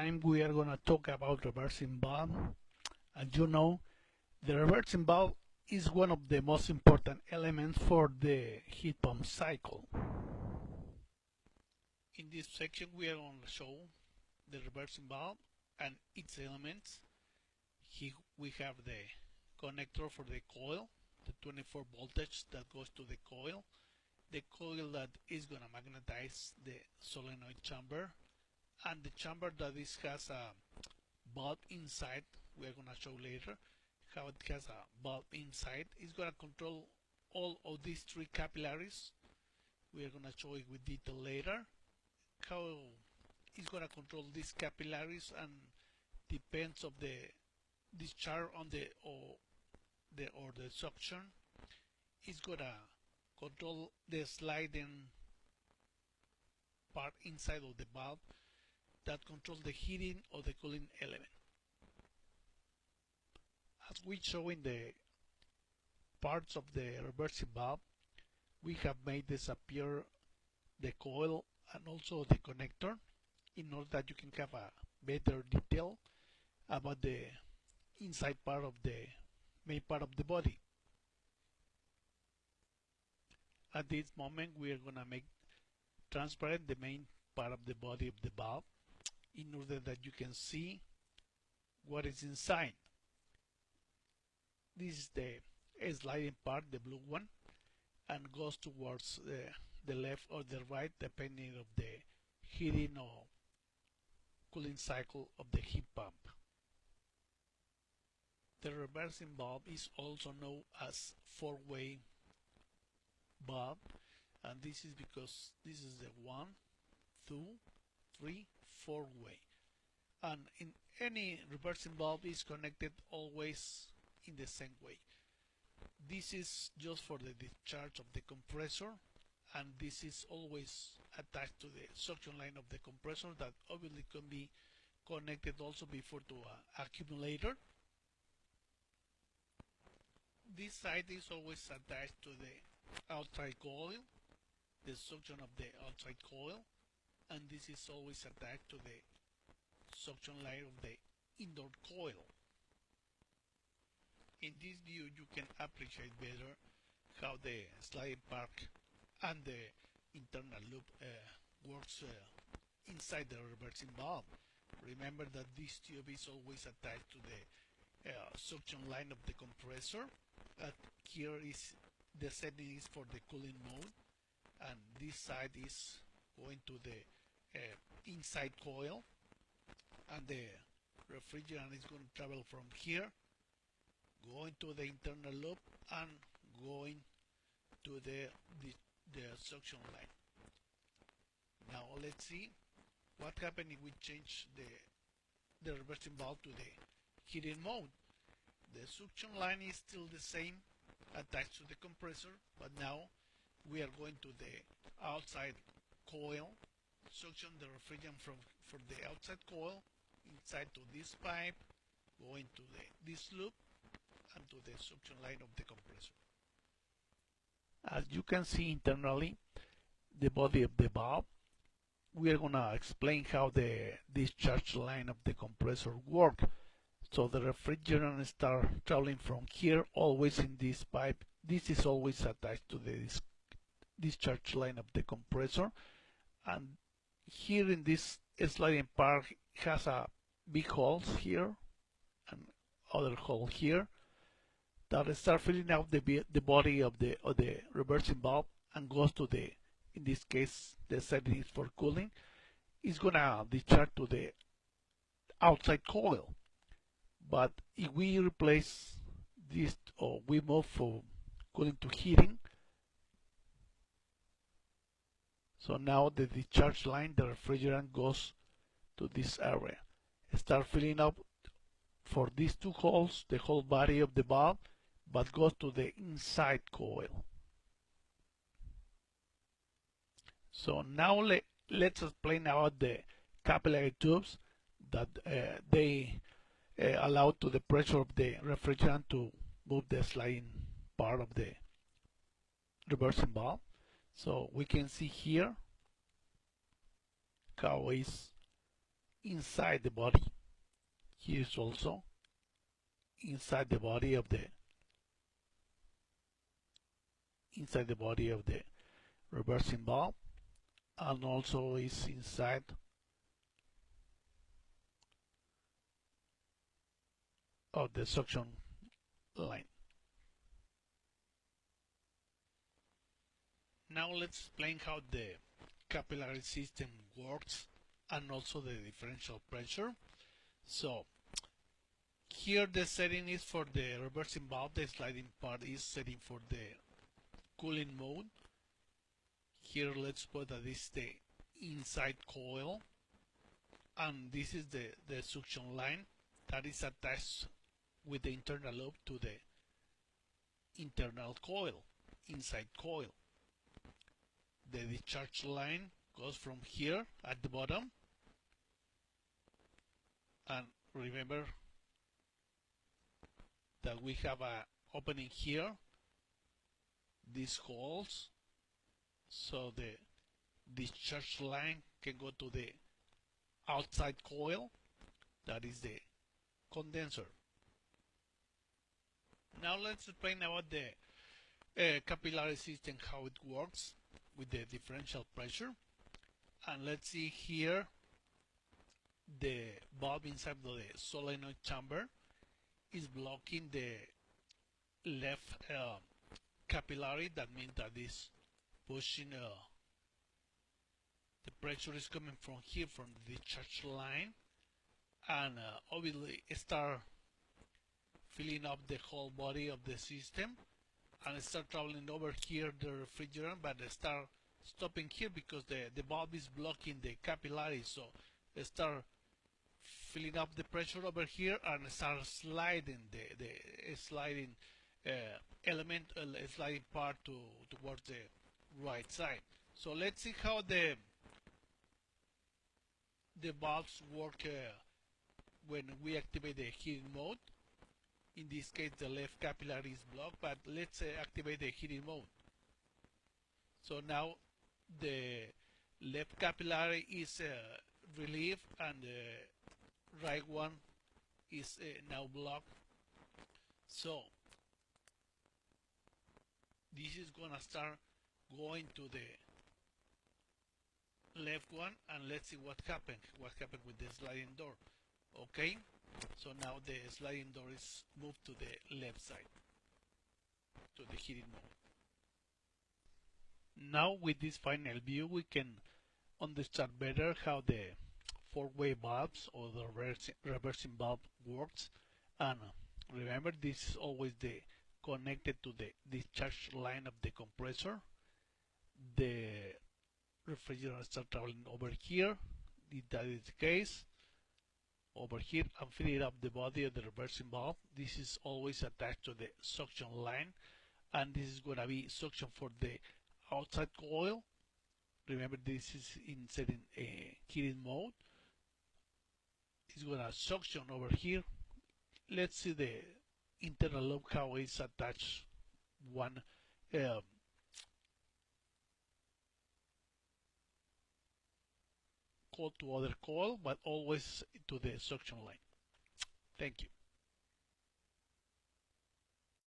time we are going to talk about reversing valve. As you know, the reversing valve is one of the most important elements for the heat pump cycle. In this section we are going to show the reversing valve and its elements. Here we have the connector for the coil, the 24 voltage that goes to the coil that is going to magnetize the solenoid chamber, and the chamber that has a valve inside. We are going to show later how it has a valve inside. It's going to control all of these three capillaries. We are going to show it with detail later how it's going to control these capillaries, and depends of the discharge on the suction. It's going to control the sliding part inside of the valve that controls the heating or the cooling element. As we show in the parts of the reversing valve, we have made disappear the coil and also the connector in order that you can have a better detail about the inside part of the main part of the body. At this moment we are going to make transparent the main part of the body of the valve in order that you can see what is inside. This is the sliding part, the blue one, and goes towards the left or the right depending of the heating or cooling cycle of the heat pump. The reversing valve is also known as four-way valve, and this is because this is the 1, 2, 3, 4-way, and in any reversing valve is connected always in the same way. This is just for the discharge of the compressor, and this is always attached to the suction line of the compressor that obviously can be connected also before to an accumulator. This side is always attached to the outside coil, the suction of the outside coil, and this is always attached to the suction line of the indoor coil. In this view you can appreciate better how the sliding part and the internal loop works inside the reversing valve. Remember that this tube is always attached to the suction line of the compressor. Here is the setting is for the cooling mode, and this side is going to the inside coil, and the refrigerant is going to travel from here, going to the internal loop and going to the suction line. Now let's see what happens if we change the reversing valve to the heating mode. The suction line is still the same attached to the compressor, but now we are going to the outside coil, suction the refrigerant from the outside coil inside to this pipe, going to this loop and to the suction line of the compressor. As you can see internally, the body of the valve, we are going to explain how the discharge line of the compressor works. So the refrigerant starts traveling from here always in this pipe. This is always attached to the discharge line of the compressor, and here in this sliding part has a big holes here and other hole here that start filling out the body of the reversing valve and goes to the, in this case the setting is for cooling, is gonna discharge to the outside coil. But if we replace this or we move from cooling to heating, so now the discharge line, the refrigerant goes to this area, start filling up for these two holes the whole body of the valve, but goes to the inside coil. So now let's explain about the capillary tubes that they allow to the pressure of the refrigerant to move the sliding part of the reversing valve. So we can see here how is inside the body. Here is also inside the body of the reversing valve, and also is inside of the suction line. Now let's explain how the capillary system works and also the differential pressure. So here the setting is for the reversing valve. The sliding part is setting for the cooling mode. Here let's put that this is the inside coil, and this is the suction line that is attached with the internal loop to the internal coil, inside coil. The discharge line goes from here at the bottom, and remember that we have a opening here, these holes, so the discharge line can go to the outside coil, that is the condenser. Now let's explain about the capillary system, how it works with the differential pressure. And let's see here the valve inside the solenoid chamber is blocking the left capillary. That means that is pushing the pressure is coming from here, from the discharge line, and obviously start filling up the whole body of the system, and start traveling over here the refrigerant, but start stopping here because the valve is blocking the capillary. So start filling up the pressure over here and start sliding the sliding element, sliding part towards the right side. So let's see how the valves work when we activate the heating mode. In this case the left capillary is blocked, but let's activate the heating mode. So now the left capillary is relieved and the right one is now blocked. So this is gonna start going to the left one, and let's see what happened with the sliding door. Okay, so now the sliding door is moved to the left side, to the heating mode. Now with this final view we can understand better how the four-way valves or the reversing valve works. And remember, this is always connected to the discharge line of the compressor. The refrigerant starts traveling over here, if that is the case, over here, and filling up the body of the reversing valve. This is always attached to the suction line, and this is going to be suction for the outside coil. Remember, this is in setting heating mode. It's going to suction over here. Let's see the internal loop, how it's attached one coil to other coil, but always to the suction line. Thank you.